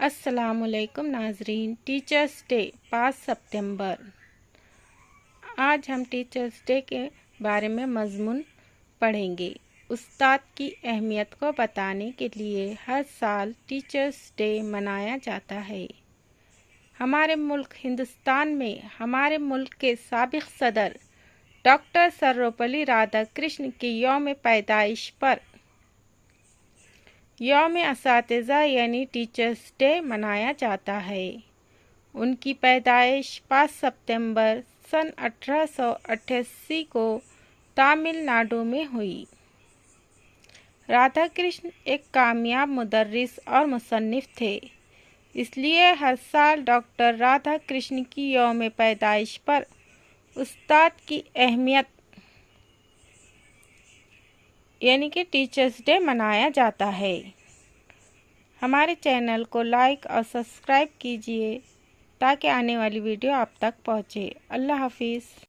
अस्सलामुअलैकुम नाजरीन। Teachers day 5 सितंबर। आज हम टीचर्स डे के बारे में मज़मून पढ़ेंगे। उस्ताद की अहमियत को बताने के लिए हर साल टीचर्स डे मनाया जाता है। हमारे मुल्क हिंदुस्तान में हमारे मुल्क के साबिक़ सदर डॉक्टर सर्वपल्ली राधाकृष्ण की यौम पैदाइश पर यौम असातिज़ा यानी टीचर्स डे मनाया जाता है। उनकी पैदाइश 5 सितंबर सन 1888 को तमिलनाडु में हुई। राधाकृष्ण एक कामयाब मुदर्रिस और मुसन्निफ़ थे, इसलिए हर साल डॉक्टर राधाकृष्ण की यौम पैदाइश पर उस्ताद की अहमियत यानी कि टीचर्स डे मनाया जाता है। हमारे चैनल को लाइक और सब्सक्राइब कीजिए ताकि आने वाली वीडियो आप तक पहुँचे। अल्लाह हाफिज़।